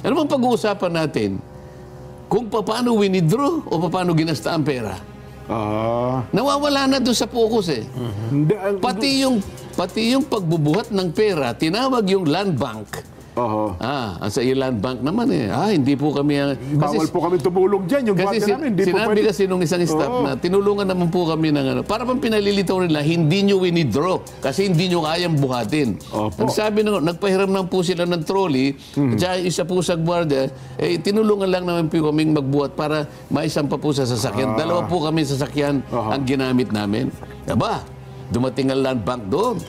Ano bang pag-uusapan natin? Kung paano winidraw o paano ginasta ang pera. Nawawala na doon sa focus eh. Pati yung pagbubuhat ng pera, tinawag yung land bank. Sa land bank naman eh. Hindi po kami... Bawal po kami tumulong dyan. Yung kasi namin, hindi po sinabi pwede. kasi nung isang staff na tinulungan naman po kami ng ano. Para pang pinalilitaw nila, hindi nyo winidraw kasi hindi nyo kayang buhatin. Ang sabi nung, nagpahiram lang po sila ng trolley, at isa po sa gwardiya, tinulungan lang naman po kaming magbuhat para maisampa po sa sasakyan. Dalawa po kami sasakyan ang ginamit namin. Aba, dumating ang land bank doon.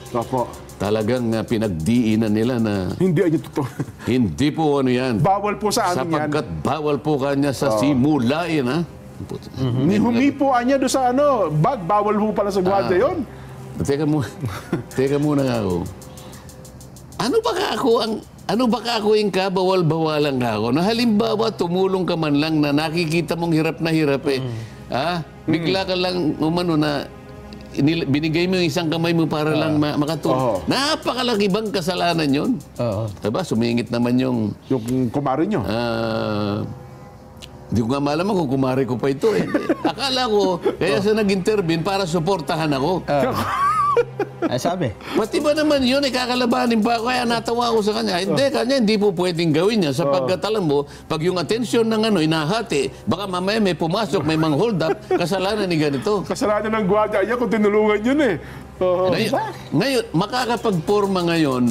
Talagang pinagdiinan nila na... Hindi ay totoo. Hindi po ano yan. Bawal po sa amin yan. Sapagkat bawal po kanya sa simulain, ha? Humi po anya doon sa ano, bag, bawal po pala sa gwardiya yun. Teka muna nga ako. Ano ba ka ako yung kabawal-bawalan nga ako? Na halimbawa, tumulong ka man lang na nakikita mong hirap na hirap eh. Bigla ka lang umano na binigay mo yung isang kamay mo para lang makatulong. Napakalaki bang kasalanan yun? Diba? Sumingit naman yung... Yung kumari nyo? Hindi ko nga malaman kung kumari ko pa ito eh. Akala ko, kaya siya nag-intervene para suportahan ako. Ay, sabi. Pati ba naman yun, kakalabanin pa ako, kaya natawa ako sa kanya. Hindi po pwedeng gawin niya. Sapagkat alam mo, pag yung atensyon ng ano, inahati, baka mamaya may pumasok, may mang hold up, kasalanan ni ganito. Kasalanan ng gwardiya niya kung tinulungan yun eh. Ngayon, makakapagporma ngayon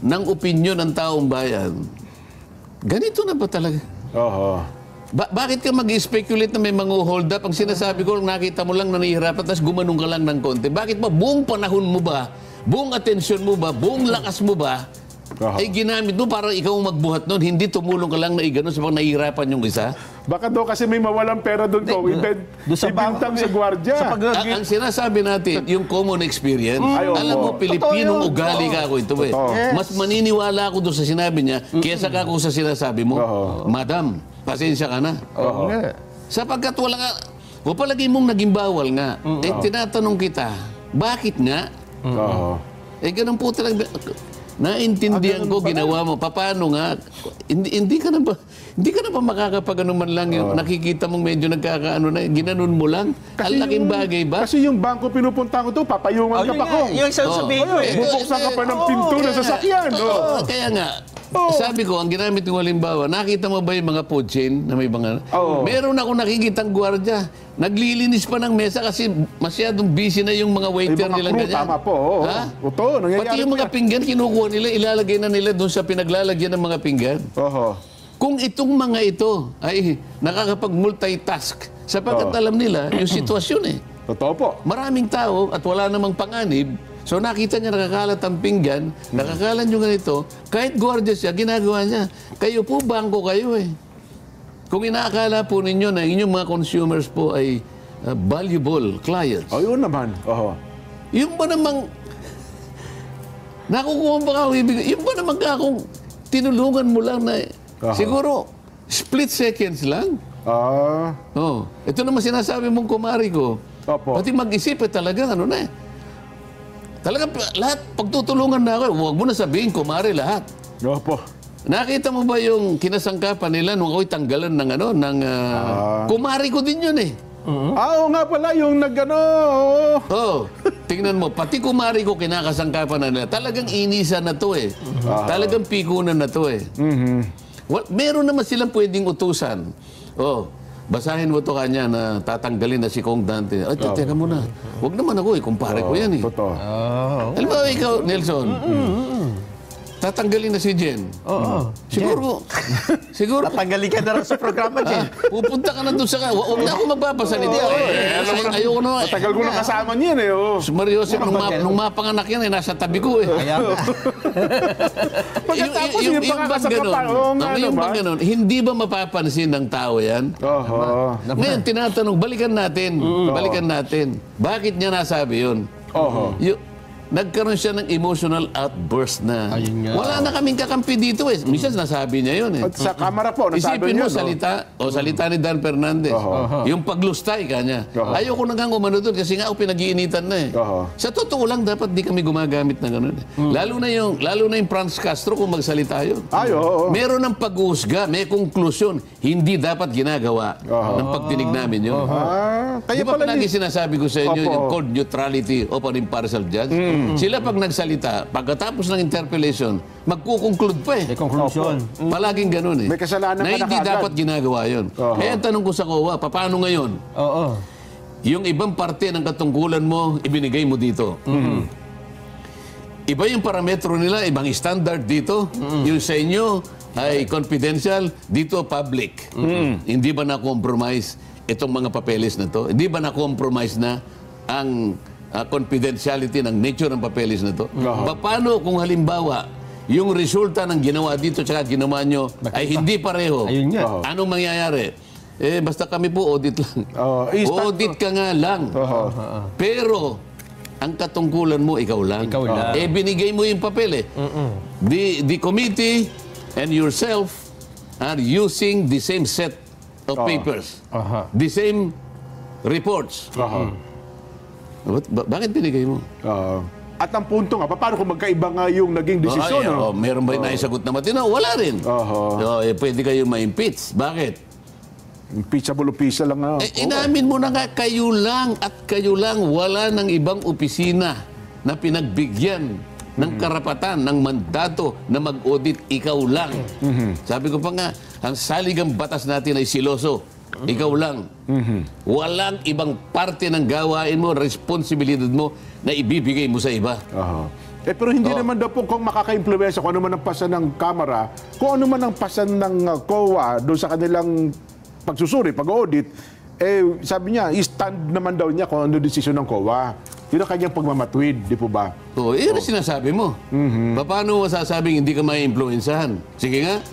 ng opinyon ng taong bayan. Ganito na ba talaga? Bakit ka mag-speculate na may mang-hold up? Ang sinasabi ko, nakita mo lang na nahihirapan, tapos gumanong ka lang ng konti. Bakit ba buong panahon mo ba, buong atensyon mo ba, buong lakas mo ba, ay ginamit mo para ikaw magbuhat nun, hindi tumulong ka lang na igano sa pag nahihirapan yung isa? Baka daw kasi may mawalang pera doon ko, ibintang sa gwardiya. Ang sinasabi natin, yung common experience, alam mo, Pilipinong ugali ka ako ito eh. Mas maniniwala ako doon sa sinabi niya, kaysa ka ako sa sinasabi mo, Madam, pasensya ka na. Sapagkat wala nga, o palagi mong naging bawal nga, tinatanong kita, bakit nga? Ganun po talaga. Naintindihan ko, ginawa mo. Paano nga? Hindi ka na ba makakapag-ano man lang yung nakikita mong medyo nagkakaano na, ginanon mo lang? Ang laking bagay ba? Kasi yung bangko pinupunta ko to, papayungan ka pa ko. Yung sasabihin ko eh. Bubuksan ka pa ng pinto na sasakyan. Kaya nga, sabi ko, ang ginamit ng halimbawa, nakita mo ba yung mga food chain na may mga... Meron ako nakikitang gwardiya. Naglilinis pa ng mesa kasi masyadong busy na yung mga waiter nila ganyan. Tama po. Pati yung mga pinggan, kinukuha nila, ilalagay na nila doon sa pinaglalagyan ng mga pinggan. Kung itong mga ito ay nakakapag-multitask, sapagkat alam nila yung sitwasyon eh. Totoo po. Maraming tao at wala namang panganib. So nakita niya nakakalat ang pinggan, nakakalat yung ganito, kahit gwardiya siya, ginagawa niya. Kayo po, bangko kayo eh. Kung inaakala po ninyo na inyong mga consumers po ay valuable clients. Yun naman. Yung ba namang, nakukuha ba ako ibigay, yung ba naman akong tinulungan mo lang na, siguro, split seconds lang. Ito naman sinasabi mong kumari ko. Pati mag-isip talaga, ano na eh. Talagang lahat, pagtutulungan na ako, huwag mo na sabihin, kumari lahat. Nakita mo ba yung kinasangkapan nila nung ako'y tanggalan ng ano, ng kumari ko din yun eh. Oo nga pala, yung nag-ano. Tingnan mo, pati kumari ko kinakasangkapan na nila. Talagang inisa na to eh. Talagang pikunan na to eh. Meron naman silang pwedeng utusan. Basahin mo to kanya na tatanggalin na si Kong Dante. Ay, teka muna. Huwag naman ako eh, kumpare ko yan eh. Totoo. Alam mo ikaw, Nelson, tatanggalin na si Jen. Siguro. Tatanggalin ka na rin sa programa, Jen. Pupunta ka na doon sa... Huwag na ako magbabasa nito. Ayoko na. Matagal ko na kasama niyan eh. Mario Joseph, nung mapanganak yan, nasa tabi ko eh. Yung bang ganun, hindi ba mapapansin ng tao yan? Ngayon, tinatanong, balikan natin. Bakit niya nasabi yun? nagkaroon siya ng emotional outburst na Ayun nga. wala na kaming kakampi dito eh. Minsan nasabi niya yun eh. At sa kamera po, nasabi Isipin niyo, mo, salita ni Dan Fernandez. Yung paglustay kanya. Ayoko na nga umano doon kasi nga pinag-iinitan na eh. Sa totoo lang, dapat di kami gumagamit na gano'n eh. Lalo na yung Franz Castro kung magsalita yun. Meron ng pag-uusga, may konklusyon. Hindi dapat ginagawa ng pagdinig namin yun. Kaya Di ba pala palagi sinasabi ko sa inyo Opo. yung called neutrality of an impartial judge? Sila pag nagsalita, pagkatapos ng interpellation, magkukonklud pa eh. May conclusion. Palaging ganun eh. May kasalanan na ka na hindi kaagad. dapat ginagawa yun. Kaya ang tanong ko sa COA, paano ngayon? Oo. Yung ibang parte ng katungkulan mo, ibinigay mo dito. Iba yung parametro nila, ibang standard dito. Yung sa inyo ay confidential, dito public. Hindi ba na-compromise itong mga papeles na to? Hindi ba na-compromise na ang confidentiality ng nature ng papeles na to? Paano kung halimbawa, yung resulta ng ginawa dito tsaka ginawa nyo ay hindi pareho? Ayun nga. Anong mangyayari? Basta kami po audit lang. Audit ka nga lang. Pero, ang katungkulan mo, ikaw lang. Ikaw lang. Binigay mo yung papel eh. The committee and yourself are using the same set of papers. The same reports. Bakit binigay mo? At ang punto nga, paano kung magkaiba nga yung naging desisyon? Meron ba yung naisagot na matino? Wala rin. Pwede kayo ma-impeach. Bakit? Impeachable official lang nga. Inamin mo na nga, kayo lang at kayo lang, wala ng ibang opisina na pinagbigyan ng karapatan, ng mandato na mag-audit, ikaw lang. Sabi ko pa nga, ang saligang batas natin ay siloso. Ikaw lang. Walang ibang parte ng gawain mo, responsibilidad mo na ibibigay mo sa iba. Pero hindi naman daw po kung makaka-impluwensya, kung ano man ang pasan ng Kamara, kung ano man ang pasan ng COA doon sa kanilang pagsusuri, pag-audit, sabi niya, i-stand naman daw niya kung ano desisyon ng COA. Yun ang kanyang pagmamatwid, di po ba? Yun ang sinasabi mo. Paano mo masasabing hindi ka mai-influensahan? Sige nga.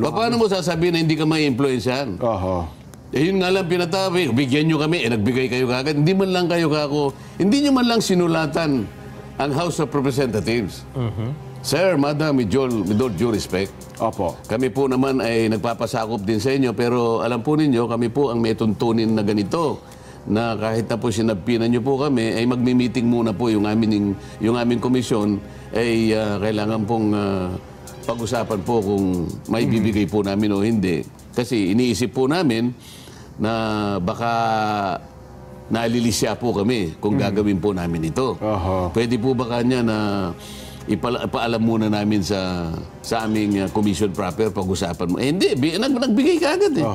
Paano mo sasabihin na hindi ka mai-influensahan? Yun nga lang pinatabi. Bigyan nyo kami. Nagbigay kayo kagad. Hindi man lang kayo hindi nyo man lang sinulatan ang House of Representatives. Sir, Madam, with all due respect, kami po naman ay nagpapasakop din sa inyo, pero alam po ninyo, kami po ang may tuntunin na ganito, na kahit na po sinabpinan nyo po kami, ay magmi-meeting muna po yung aming komisyon, ay kailangan pong pag-usapan po kung may bibigay po namin o hindi. Kasi iniisip po namin na baka nalilisya po kami kung gagawin po namin ito. Pwede po ba kanya na ipaalam muna namin sa aming commission proper pag-usapan mo? Hindi, nagbigay ka agad eh.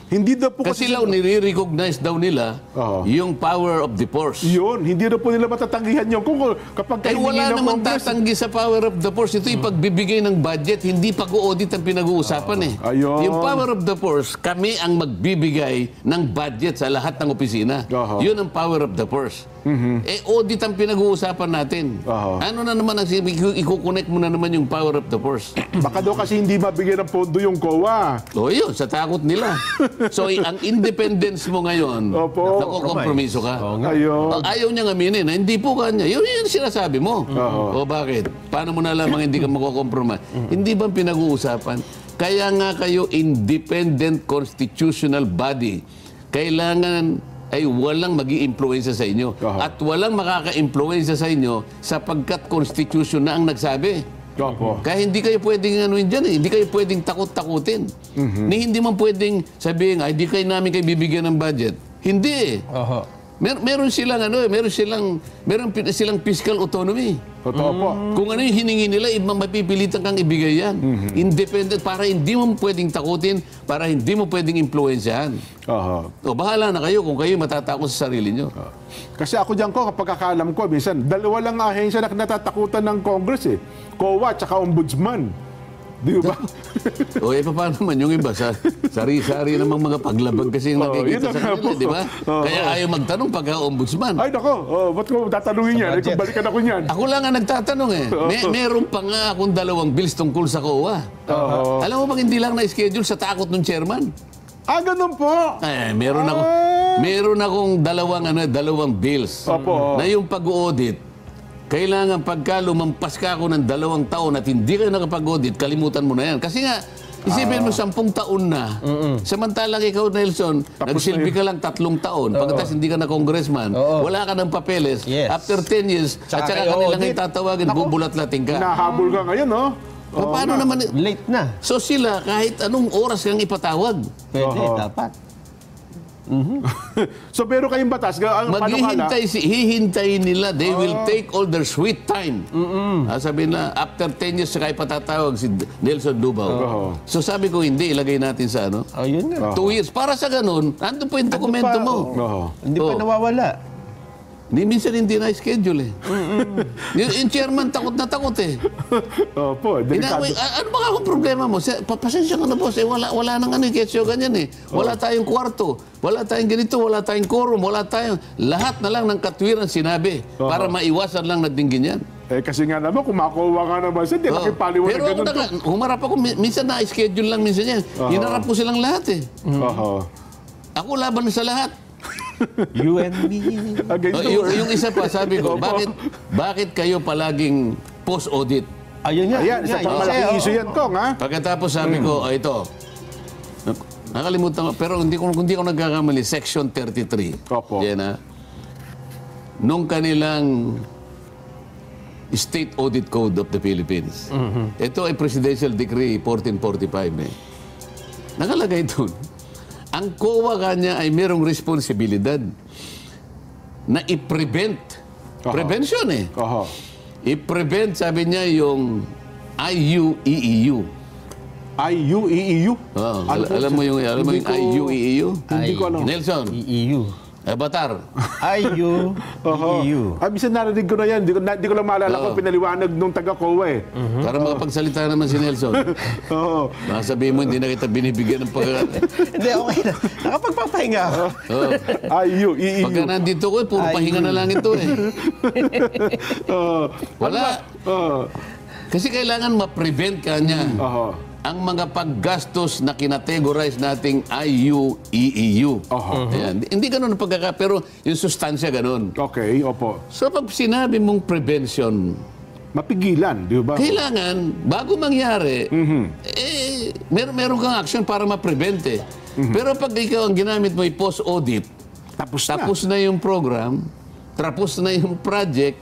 Hindi daw po Kasi nire-recognize daw nila yung power of the force. Yun, hindi daw po nila matatanggihan yun. Kung kapag wala naman tatanggi sa power of the force. Ito yung pagbibigay ng budget, hindi pag-audit ang pinag-uusapan eh. Yung power of the force, kami ang magbibigay ng budget sa lahat ng opisina. Yun ang power of the force. Audit ang pinag-uusapan natin. Ano na naman ang i-connect mo na naman yung power of the force? Baka daw kasi hindi mabigyan ng pondo yung COA. Yun, sa takot nila. So, ang independence mo ngayon, nakukompromiso ka. Ayaw niyang aminin na hindi po kanya. Yun sinasabi mo. Bakit? Paano mo nalamang hindi ka makukompromise? Hindi ba pinag-uusapan? Kaya nga kayo independent constitutional body. Kailangan ay walang mag-i-influensya sa inyo. At walang makaka-influensya sa inyo sapagkat constitution na ang nagsabi. Kaya hindi kayo pwedeng dyan eh. Hindi kayo pwedeng takot-takutin. Hindi man pwedeng sabihin, hindi kayo namin kayo bibigyan ng budget. Hindi eh. Meron silang fiscal autonomy. Totoo po. Kung ano yung hiningi nila, mapipilitan kang ibigay yan. Independent, para hindi mo pwedeng takutin, para hindi mo pwedeng influensyahan. Bahala na kayo kung kayo matatakot sa sarili nyo. Kasi ako dyan ko, kapag kakaalam ko, minsan, dalawa lang ahensya na natatakutan ng Congress eh. COA at saka Ombudsman. Di ba? Paano naman yung iba? Sari-sari namang mga paglabag kasi yung nakikita sa kanila, di ba? Kaya ayaw magtanong pagka-ombudsman. Ay, nako. Ba't ko tatanungin yan? Kung balikan ako niyan. Ako lang ang nagtatanong eh. Meron pa nga akong 2 bills tungkol sa COA. Alam mo bang hindi lang na-schedule sa takot ng chairman? Ganun po. Meron ako. Meron akong dalawang bills. Opo. Na yung pag-audit, kailangan pagka lumampas ka ako ng 2 taon at hindi ka nakapag-audit, kalimutan mo na yan. Kasi nga, isipin mo 10 taon na. Samantalang ikaw, Nelson, nagsilbi ka lang 3 taon. Pagkatapos hindi ka na congressman, wala ka ng papeles. Yes. After 10 years, at Tsaka saka kayo kanilang audit. itatawagin, bubulat-lating ka. Nahabol ka ngayon, no? Paano naman? Late na. So sila, kahit anong oras kang ipatawag, Pwede, dapat. So, pero kayong batas, ang panukala, hihintayin nila. They will take all their sweet time. Sabihin na, after 10 years, saka ipatatawag si Nelson Dubao. So sabi ko, hindi, ilagay natin sa ano. Ayun nga. 2 years. Para sa ganun, andun po yung dokumento mo. Hindi pa nawawala. Minsan hindi na-schedule eh. Yung chairman takot na takot eh. Opo, delikado. Ano ba akong problema mo? Pasensya ka na boss, wala nang ano, kesyo ganyan eh. Wala tayong kwarto, wala tayong ganito, wala tayong quorum, wala tayong... Lahat na lang ng katwiran sinabi para maiwasan lang na dinggin yan. Kasi nga naman, kung makuha ka naman siya, di nakipaliwan Pero na ako ganun. humarap ako, minsan na-schedule lang minsan yan. Hinarap ko silang lahat eh. Ako laban sa lahat. You and me. Against the world. Yung isa pa, sabi ko, bakit kayo palaging post-audit? Ayun nga. Ayan, isa pang malaking issue yan, Kong, ha? Pagkatapos sabi ko, ito, nakalimutan ko, pero hindi ko nagkakamali, Section 33. Opo. Yan ha. Nung kanilang State Audit Code of the Philippines. Ito ay Presidential Decree 1445 eh. Nakalagay doon. Ang COA kanya ay merong responsibilidad na i-prevent. Prevention eh. I-prevent, sabi niya, yung IUEEU. IUEEU? Alam mo yung IUEEU? Hindi ko alam. Nelson, EU. Batar. EU. EU. Minsan narinig ko na yan. Di ko lang maalala kung pinaliwanag nung taga-COA eh. Para makapagsalita naman si Nelson. Baka sabihin mo, hindi na kita binibigyan ng Hindi, okay na. Nakapagpapahinga ako. IUEEU. Pagka nandito ko, puro pahinga na lang ito eh. Wala. Kasi kailangan ma-prevent ka niya ang mga paggastos na kinategorize nating IUEEU. Ayan. Hindi ganun ang pero yung sustansya ganun. Okay, opo. So pag sinabi mong prevention, Mapigilan, di ba? kailangan, bago mangyari, meron kang action para ma-prevent eh. Pero pag ikaw ang ginamit mo ay post-audit, tapos na yung program, tapos na yung project,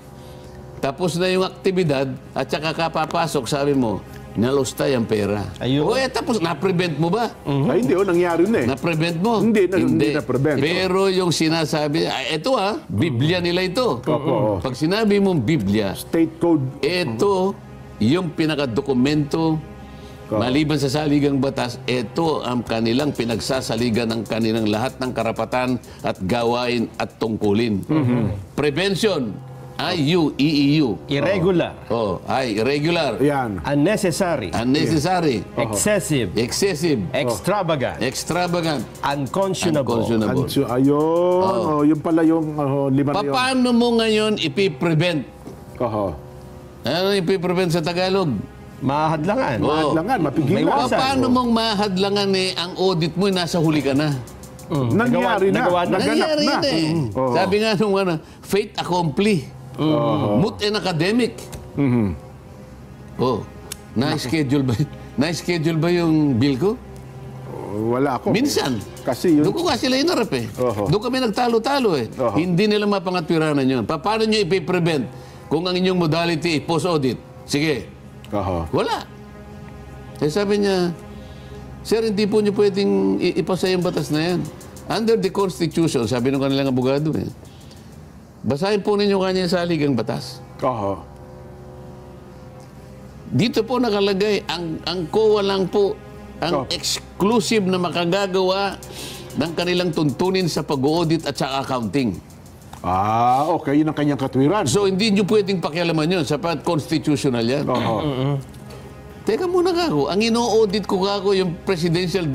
tapos na yung aktibidad, at saka kapapasok, sabi mo, nalustay ang pera. Ayun. Tapos na-prevent mo ba? Ay, hindi, nangyari na eh. Na-prevent mo? Hindi na-prevent. Pero yung sinasabi, ito Biblia nila ito. Pag sinabi mong Biblia, State Code. ito yung pinakadokumento, maliban sa saligang batas, ito ang kanilang pinagsasaligan ng kanilang lahat ng karapatan at gawain at tungkulin. Prevention. IUEEU. Irregular. Irregular. Yan. Unnecessary. Unnecessary. Excessive. Excessive. Extravagant. Extravagant. Unconscionable. Unconscionable. Ayun. Yun pala yung lima na yun. Paano mo ngayon ipiprevent? Ano ipiprevent sa Tagalog? Mahadlangan. Mahadlangan, mapigilan. Iwasan. Paano mong mahadlangan ang audit mo, nasa huli ka na? Nangyari na. Nagawa na. Naganap Nangyari na. na eh. Sabi nga nung fait accompli. Moot and academic. Na-schedule ba yung bill ko? Wala ako. Minsan. Kasi yun. Doon ko kasi hinarap eh. Doon kami nagtalo-talo eh. Hindi nila mapangatwiranan yun. Paano nyo ipiprevent kung ang inyong modality post-audit? Sige. Wala. Eh sabi niya, Sir, hindi po nyo pwedeng ipasa yung batas na yan. Under the Constitution, sabi ng kanilang abogado eh, basahin po ninyo kanya yung saligang batas. Dito po nakalagay, ang COA lang po ang exclusive na makagagawa ng kanilang tuntunin sa pag-audit at sa accounting. Okay. Yun ang kanyang katwiran. So, hindi nyo pwedeng pakialaman yun sapat constitutional yan. Teka muna kako, ang ino-audit ko kako yung presidential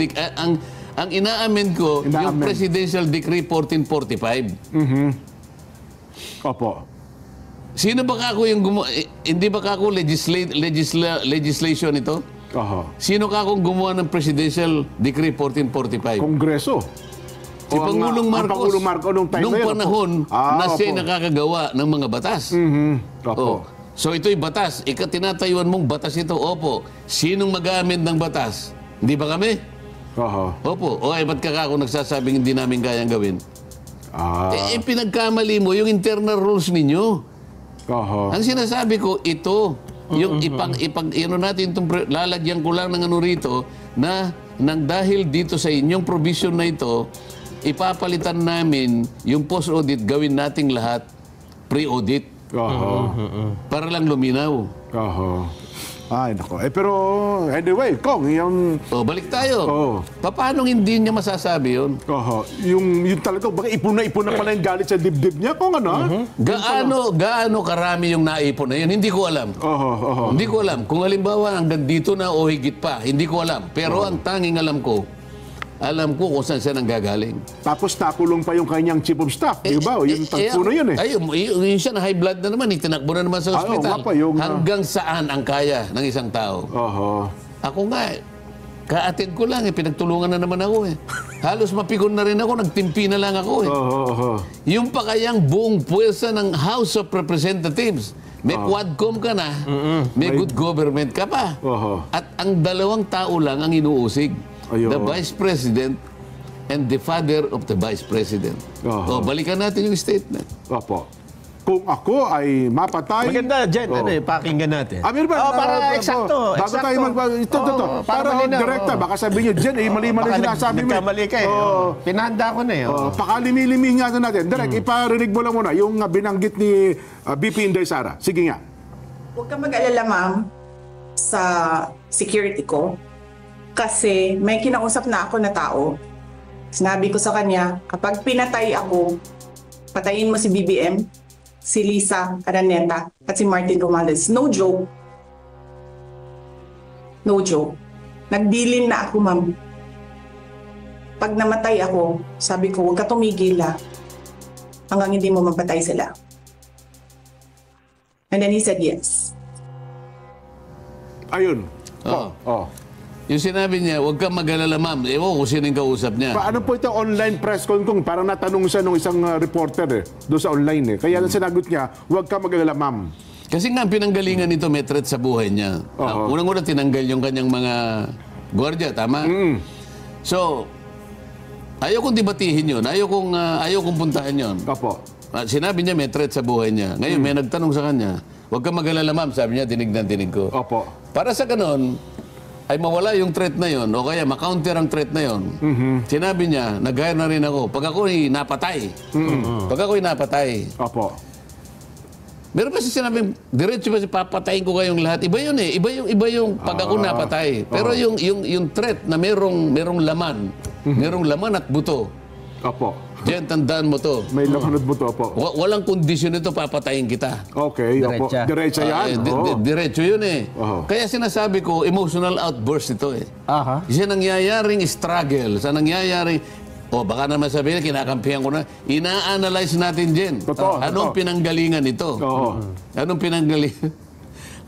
ang ina-amend ko yung Presidential Decree 1445. Opo. Sino ba kako yung hindi ba kako legislation ito? Sino kako gumawa ng Presidential Decree 1445? Kongreso. Si Pangulong Marcos. Pangulong Marcos nung time nung na yun, panahon na siya opo. nakakagawa ng mga batas. Opo. Oh. So ito'y batas. Tinatayuan mong batas ito. Opo. Sinong mag-amend ng batas? Hindi ba kami? Oho. Opo. O ba't ka ako nagsasabing hindi namin kayang gawin? Pinagkamali mo yung internal rules ninyo. Oho. Ang sinasabi ko, ito, yung natin, lalagyan ko lang ng ano rito, na nang dahil dito sa inyong provision na ito, ipapalitan namin yung post-audit, gawin nating lahat pre-audit. Oho. Para lang luminaw. Oho. Ay, nako. Pero, anyway, Kong, yung... O, balik tayo. Oo. Paano hindi niya masasabi yun? Oho. Yung talaga, baka ipon na pala yung galit sa dibdib niya, Kong, ano? Gaano karami yung naipon na yun? Hindi ko alam. Oho, oho. Hindi ko alam. Kung halimbawa hanggang dito na o higit pa, hindi ko alam. Pero ang tanging alam ko kung saan siya nanggagaling. Tapos nakulong pa yung kanyang chief of staff, di ba? Yung tagpo na yun eh. Yung siya na high blood na naman, itinakbo na naman sa oo ospital. nga pa, yung, Hanggang saan ang kaya ng isang tao? Oho. Ako nga, ka-attend ko lang, pinagtulungan na naman ako eh. Halos mapigon na rin ako, nagtimpi na lang ako eh. Oho, oho. Yung pa kayang buong puwersa ng House of Representatives, may quadcom ka na, may good government ka pa. Oho. At ang dalawang tao lang ang inuusig. Ayun. The Vice President and the father of the Vice President. Oho. Balikan natin yung statement. Opo. Kung ako ay mapatay... Maganda, Jen. Pakinggan natin. Meron ba? Para eksakto. Bago tayo ito. Para malinaw, direkta, baka sabihin nyo, Jen, mali-mali sinasabi mo. Nagkamali ka eh. Pinahanda ko na eh. Pakalimi-limi nga natin. Direk, iparinig mo lang muna yung binanggit ni BP Inday Sara. Sige nga. Huwag kang mag-alala, ma'am, sa security ko. Kasi may kinausap na ako na tao. Sinabi ko sa kanya, kapag pinatay ako, patayin mo si BBM, si Lisa Araneta, at si Martin Romales. No joke. No joke. Nagdilin na ako, ma'am. Pag namatay ako, sabi ko, huwag ka tumigil hanggang hindi mo mapatay sila. And then he said yes. Ayun. Oh. Yung sinabi niya, huwag kang mag-alala, ma'am. Ewan kung sino yung kausap niya. Paano po ito online press con kung parang natanong siya nung isang reporter doon sa online Kaya sinagot niya, huwag kang mag-alala, ma'am. Kasi nga, ang pinanggalingan nito may threat sa buhay niya. Unang-una, tinanggal yung kanyang mga gwardiya, tama? So, ayaw kong debatihin yun. Ayaw kong puntahan yun. Opo. Sinabi niya may threat sa buhay niya. Ngayon, may nagtanong sa kanya, huwag kang mag-alala, ma'am. Sabi niya, dinig na dinig ko. Opo. Para sa ganon, ay mawala yung threat na yon o kaya makounter ang threat na yon. Sinabi niya, nag-hire na rin ako. Pag ako'y napatay. Pag ako'y napatay. Opo. Meron pa siya sinabing, diretso ba si papatayin ko kayong lahat? Iba yun eh. Iba yung pag ako napatay. Pero yung threat na merong laman. Merong laman at buto. Opo. Diyan, tandaan mo to. May lamanod mo to, opo. Walang kondisyon ito, papatayin kita. Okay, opo. Diretsa. Diretsa yan. Diretso yun eh. Oo. Kaya sinasabi ko, emotional outburst ito eh. Aha. Sa nangyayaring struggle, sa nangyayaring, baka naman sabihin, kinakampihan ko na, ina-analyze natin din. Totoo, Anong totoo. pinanggalingan ito? Oo. Anong pinanggalingan?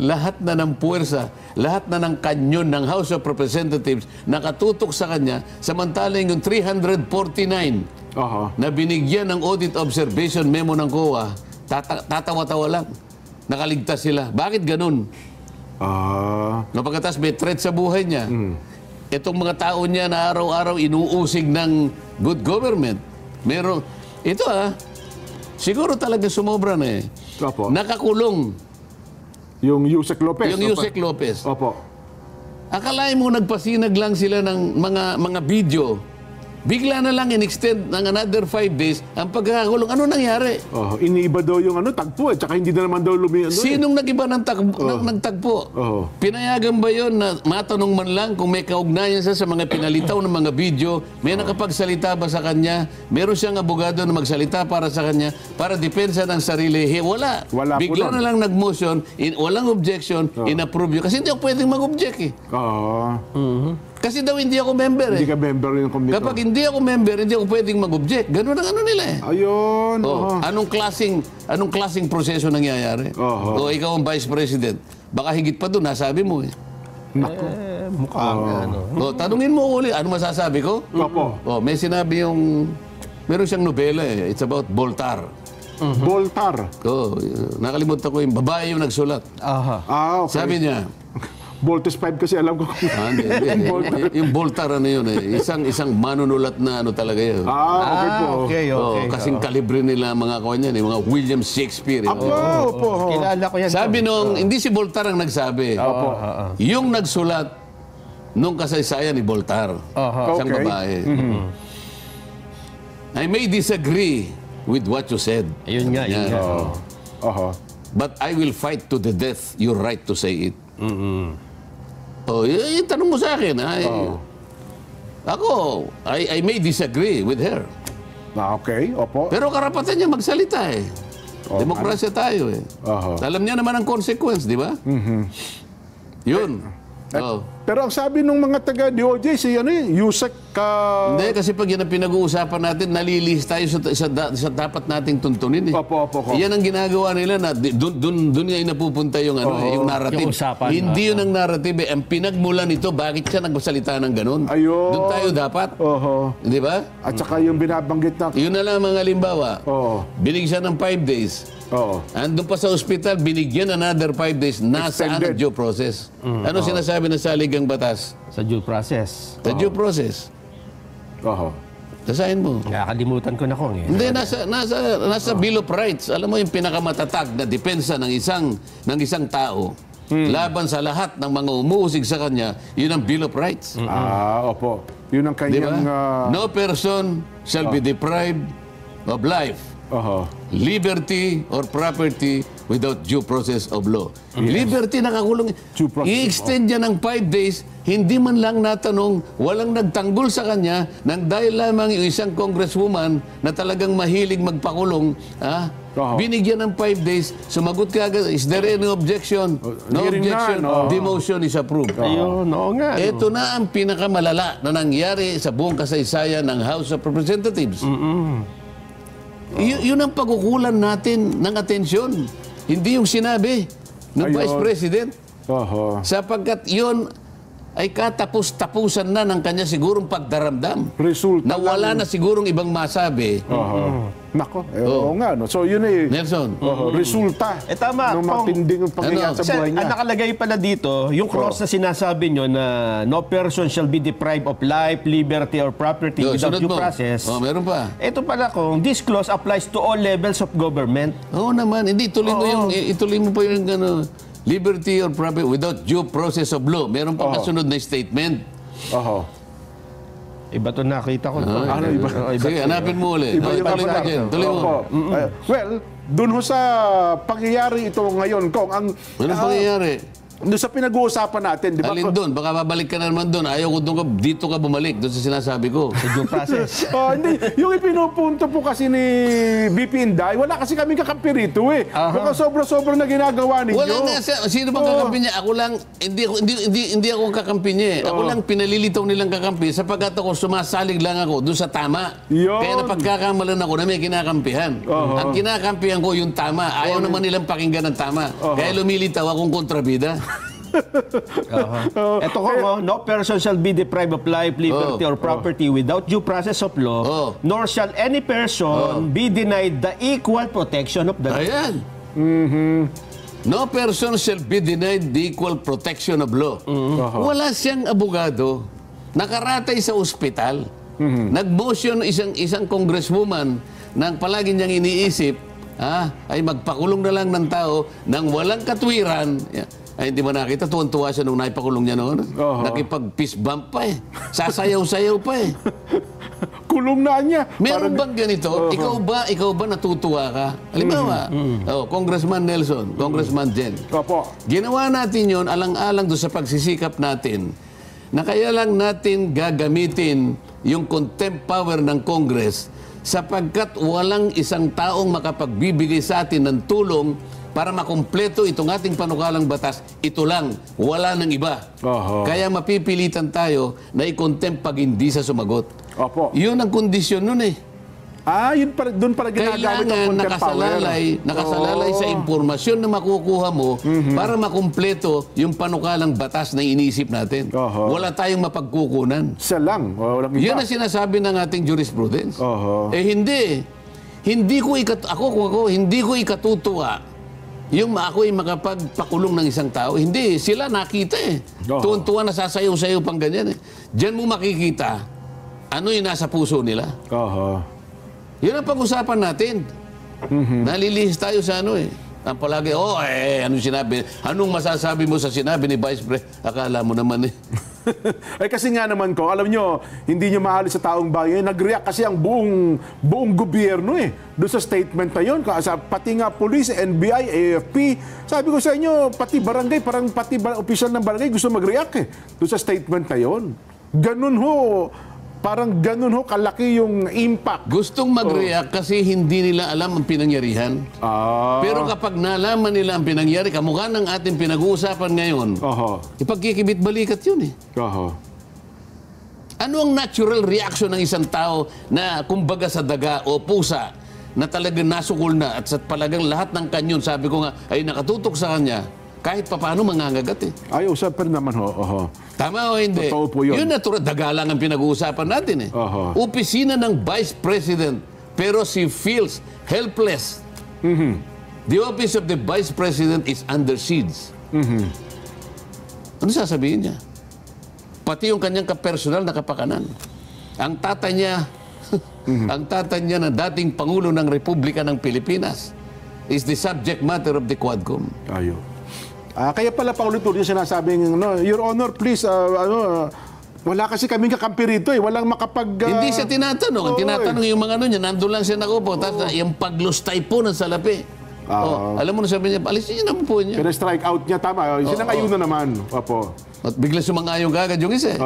Lahat na ng puwersa, lahat na ng kanyon ng House of Representatives nakatutok sa kanya, samantalang yung 349 Aha. na binigyan ng audit observation memo ng COA, tatawa-tawa lang. Nakaligtas sila. Bakit ganun? No, pagkatas may threat sa buhay niya. Itong mga tao niya na araw-araw inuusig ng good government. Ito siguro talaga sumobra na eh. Opo. Nakakulong Yung Yusek Lopez. yung Yusek Lopez. Opo. Akalain mo nagpasinag lang sila ng mga video. Bigla na lang in-extend ng another 5 days ang pagkakakulong. Ano nangyari? Iniiba daw yung tagpo tsaka hindi na naman daw Sinong nag-iba ng nagtagpo? Pinayagan ba yon na matanong man lang kung may kaugnayan sa mga pinalitaw ng mga video? May nakapagsalita ba sa kanya? Meron siyang abogado na magsalita para sa kanya para depensa ng sarili? Wala. Wala po Bigla nun. na lang nag-motion, walang objection, in-approve yun. Kasi hindi ako pwedeng mag-object eh. Kasi daw hindi ako member eh. Hindi ka member yung committee. Kapag hindi ako member, hindi ako pwedeng mag-object. Ganun ang ano nila eh. Ayun. Anong klaseng proseso nangyayari? O ikaw ang vice president. Baka higit pa doon, nasabi mo eh. Mukhang ano. Tanungin mo uli, ano masasabi ko? Opo. May sinabi yung Meron siyang nobela eh. It's about Voltaire. Voltaire. Oh, nakalimutan ko yung babae yung nagsulat. Aha. Okay. Sabi niya, Voltes 5 kasi alam ko. hindi. Yung Voltaire ano yun eh. Isang manunulat na ano talaga yun. Okay po. Okay. Kasing kalibre nila mga kawan yan, mga William Shakespeare. Opo. Kilala ko yan. Sabi nung, hindi si Voltaire ang nagsabi. Yung nagsulat nung kasaysayan ni Voltaire. Isang Okay. babae. I may disagree with what you said. Yun nga. But I will fight to the death your right to say it. Tanong mo sa akin. I may disagree with her. Okay, opo. Pero karapatan niya magsalita eh. Demokrasya tayo eh. Alam niya naman ang consequence, di ba? Yun. Pero ang sabi ng mga taga-DOJ, si Yusek Hindi, kasi pag yan ang pinag-uusapan natin, nalilis tayo sa dapat nating tuntunin eh. Opo. Yan ang ginagawa nila na doon nga napupunta yung yung narrative. Yung usapan. Hindi yun ang narrative eh. Ang pinagmulan nito, bakit siya nagsalita ng ganun? Ayun. Doon tayo dapat. Di ba? At saka yung binabanggit na... Yun na lang mga halimbawa. Binigyan siya ng 5 days. Andun pa sa ospital, binigyan another 5 days. Nasaan ang due process? Ano sinasabi ng saligang batas? Sa due process. The due process. Tasahin mo. Nakakalimutan ko na kung eh. Hindi, nasa Bill of Rights. Alam mo yung pinakamatatag na depensa ng isang tao laban sa lahat ng mga umuusig sa kanya, yun ang Bill of Rights. Opo. Yun ang Di ba? kanyang... No person shall be deprived of life, liberty, or property without due process of law. Liberty, nakakulong. Due process, I-extend niya ng 5 days, hindi man lang natanong, walang nagtanggol sa kanya, nang dahil lamang yung isang congresswoman na talagang mahilig magpakulong, binigyan ng 5 days, sumagot ka agad, is there any objection? No Hearing objection, none, the motion is approved. Ayun, oo nga. Ito na ang pinakamalala na nangyari sa buong kasaysayan ng House of Representatives. Yun ang pagkukulan natin ng atensyon. Hindi yung sinabi ng Vice President. Sapagkat yun ay katapos-tapusan na ng kanya sigurong pagdaramdam. Resulta na wala na sigurong ibang masabi. Nako, oo nga. No? So yun eh, Nelson. resulta Tama. ng matinding pangyayari sa buhay niya. Ang nakalagay pala dito, yung clause na sinasabi nyo na no person shall be deprived of life, liberty, or property without sunod due mo. process. Meron pa. Ito pala kung this clause applies to all levels of government. Oo naman. Hindi, ituloy mo pa yung liberty or property without due process of law. Meron pa kasunod na statement. Iba to nakita ko. Sige, hanapin mo ulit. Tuloy mo dyan. Tuloy mo. Well, dun ho sa pangyayari ito ngayon, Kong, ang... Anong pangyayari? Doon sa pinag-uusapan natin, di ba? Alin doon? Baka babalik ka na naman doon. Ayaw ko doon dito ka bumalik. Doon sa sinasabi ko. Sa due process. Hindi. Yung ipinupunto po kasi ni BP Inday, wala kasi kami kakampi rito eh. Baka sobra-sobra na ginagawa ninyo. Wala nga siya. Sino bang kakampi niya? Ako lang, hindi ako kakampi niya eh. Ako lang pinalilitaw nilang kakampi sapagkat ako sumasalig lang ako doon sa tama. Yun. Kaya napagkakamalan ako na may kinakampihan. Ang kinakampihan ko yung tama. Ayaw naman nilang pakinggan ng tama. Kaya lumilitaw akong kontrabida. Ito ko, no person shall be deprived of life, liberty, or property without due process of law, nor shall any person be denied the equal protection of the law. Ayan. No person shall be denied the equal protection of law. Wala siyang abogado. Nakaratay sa ospital. Nag-motion isang congresswoman nang palagi niyang iniisip ay magpakulong na lang ng tao nang walang katwiran. Ay, hindi mo nakita, tuwan-tuwa siya nung naipakulong niya noon. Nakipag-fist bump pa eh. Sasayaw-sayaw pa eh. Kulong na niya. Meron bang ganito? Ikaw ba natutuwa ka? Halimbawa, Congressman Nelson, Congressman Jen. Ginawa natin yon alang-alang doon sa pagsisikap natin na kaya lang natin gagamitin yung contempt power ng Congress sapagkat walang isang taong makapagbibigay sa atin ng tulong para makumpleto itong ating panukalang batas. Ito lang, wala nang iba. Kaya mapipilitan tayo na i-contempt pag hindi sa sumagot. Yun ang kondisyon nun eh. Yun pala, doon pala ginagamit ang Kailangan contempt power. nakasalalay sa impormasyon na makukuha mo para makumpleto yung panukalang batas na iniisip natin. Wala tayong mapagkukunan. Isa lang. Walang iba. Yan ang sinasabi ng ating jurisprudence. Hindi. Hindi ko ikatutuwa yung ako'y makapagpakulong ng isang tao. Hindi. Sila nakita eh. Tuwan-tuwa na sasayaw-sayaw pang ganyan eh. Diyan mo makikita ano yung nasa puso nila. Yun ang pag-usapan natin. Nalilihis tayo sa ano eh. Ang palagi, anong sinabi? Anong masasabi mo sa sinabi ni Vice President? Akala mo naman eh. Kasi nga naman ko, alam nyo, hindi nyo maalis sa taong bayan. Nag-react kasi ang buong gobyerno eh. Doon sa statement na yun. Pati nga police, NBI, AFP. Sabi ko sa inyo, pati barangay, pati opisyal ng barangay gusto mag-react eh. Doon sa statement na yun. Parang ganun ho, kalaki yung impact. Gustong mag-react kasi hindi nila alam ang pinangyarihan. Pero kapag nalaman nila ang pinangyari, kamukha ng ating pinag-uusapan ngayon, ipagkikibit-balikat yun eh. Ano ang natural reaction ng isang tao na kumbaga sa daga o pusa na talagang nasukol na at sa palagang lahat ng kanyon, sabi ko nga, ay nakatutok sa kanya, kahit papaano mangangagat eh. Ay, usapan naman ho. Tama o hindi? Totoo po yun. Yun natural, dagalang ang pinag-uusapan natin eh. Opisina ng Vice President, pero she feels helpless. The office of the Vice President is under siege. Ano sasabihin niya? Pati yung kanyang kapersonal na kapakanan. Ang tatay niya, ang tatay niya na dating Pangulo ng Republika ng Pilipinas is the subject matter of the Quadcom. Kaya pala paulit-ulit yung sinasabing, Your Honor, please, wala kasi kaming kakampi rito eh. Walang Hindi siya tinatanong. Ang tinatanong yung mga niya, nandun lang siya nakupo. Tapos yung paglustay po ng salapi. Alam mo na sabi niya, alisin niya naman po niya. Pero strike out niya, tama. Sinang-ayun na naman. At bigla sumang-ayong kagad yung isa.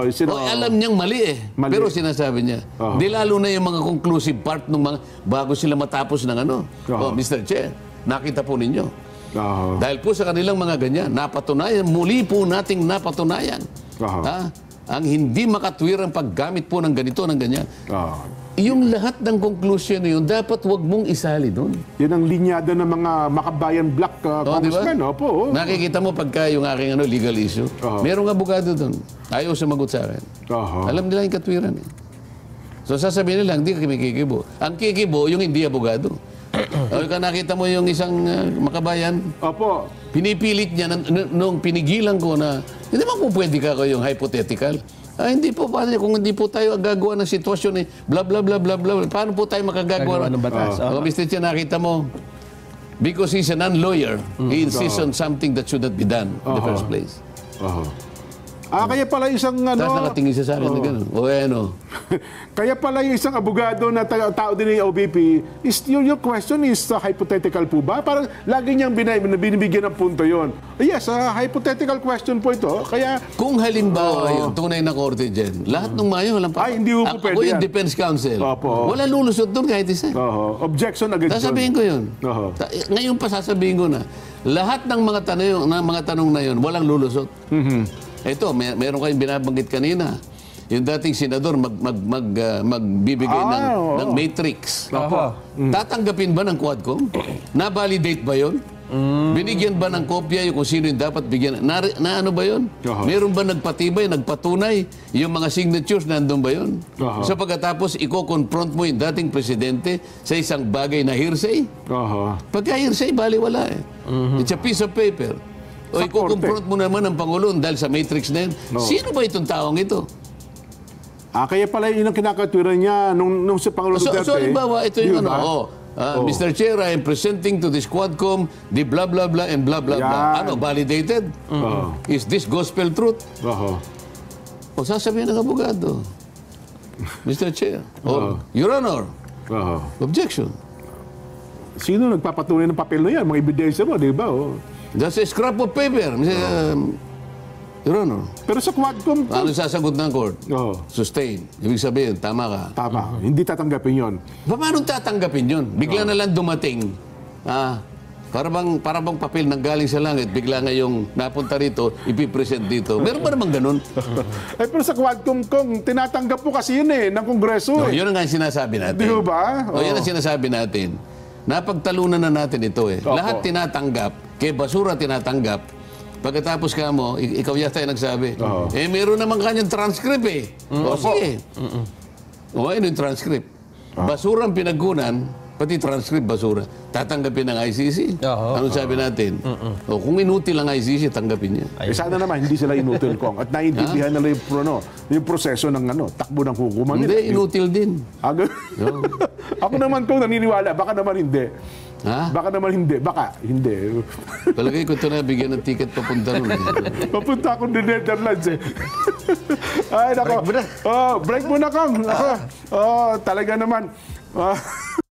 Alam niyang mali eh. Pero sinasabi niya. Di lalo na yung mga conclusive part ng mga, bago sila matapos ng ano. Mr. Chair, nakita po ninyo. Dahil po sa kanilang mga ganyan, napatunayan, muli po nating napatunayan. Ang hindi makatwirang paggamit po ng ganito, ng ganyan. Yung lahat ng conclusion na yun, dapat wag mong isali doon. Yan ang linyada ng mga makabayan black congressmen. Diba? Nakikita mo pagka yung aking legal issue, merong abogado doon. Ayaw sumagot sa akin. Alam nila yung katwiran eh. So sasabihin nila, hindi kami kikibo. Ang kikibo, yung hindi abogado. Nakita mo yung isang makabayan? Pinipilit niya nung pinigilan ko na hindi man po pwede ka yung hypothetical. Hindi po, paano kung hindi po tayo gagawa ng sitwasyon eh, bla bla bla bla bla, paano po tayo makagagawa ng batas? Mr. Chair, nakita mo, because he's a non-lawyer, he insists on something that should not be done in the first place. Kaya pala isang Tapos nakatingin siya sa akin na gano'n. Kaya pala yung isang abogado na tao din ng OBP, your question is hypothetical po ba? Parang lagi niyang binibigyan ng punto yon. Yes, hypothetical question po ito. Kaya kung halimbawa yung tunay na korte dyan, lahat ng mayo walang hindi po pwede ako yung defense counsel. Wala lulusot doon kahit isa. Objection agad. Sasabihin ko yun. Ngayon pa sasabihin ko na, lahat ng mga tanong na yun, walang lulusot. Ito, meron kayong binabanggit kanina. Yung dating senador magbibigay ng matrix. Tatanggapin ba ng Quadcom? Na-validate ba yun? Binigyan ba ng kopya yung kung sino yung dapat bigyan? Na ano ba yun? Meron ba nagpatibay, nagpatunay yung mga signatures, nandun ba yun? So pagkatapos, i-confront mo yung dating presidente sa isang bagay na hearsay? Pagka hearsay, baliwala eh. It's a piece of paper. O i-confront mo naman ang Pangulo dahil sa matrix na yun. Sino ba itong taong ito? Kaya pala yun ang kinakatwiran niya nung si Pangulo Duterte. So halimbawa, ito yung Mr. Chair, I am presenting to this Quadcom the blah blah blah and blah blah blah. Ano, validated? Is this gospel truth? O sasabihin ng abogado, Mr. Chair, Your Honor, objection. Sino nagpapatunay ng papel na yan? Mga ebidensya mo, di ba? That's a scrap of paper, Your Honor. Pero sa Quadcom... Ano sasagot ng court? Sustain. Ibig sabihin, tama ka. Tama. Hindi tatanggapin yon. Paano tatanggapin yun? Bigla na lang dumating. Para bang papel nang galing sa langit, bigla ngayong napunta rito, ipipresent dito. Meron ba naman ganun? Pero sa Quadcom, Kong, tinatanggap po kasi yun ng Kongreso. No, yun ang nga sinasabi natin. Di ba? Yan ang sinasabi natin. Napagtalunan na natin ito eh. Lahat tinatanggap, kay basura tinatanggap. Pagkatapos ka mo, ikaw yata yung nagsabi, meron naman kanyang transcript eh. O sige. O ano yung transcript? Basura ang pinagkunan, pati transcript basura. Tatanggapin ng ICC. Anong sabi natin? O, kung inutil ang ICC, tanggapin niya. Sana naman, hindi sila inutil, Kong. At naiintindihan nila yung proseso ng takbo ng hukuman nila. Hindi, inutil din. Ako naman, Kong, naniniwala. Baka naman hindi. Ha? Baka naman hindi. Baka hindi. Palagay ko ito na bigyan ng ticket papunta nun. Papunta akong din Netherlands eh. Ay, nako. Break muna, Kong. Talaga naman.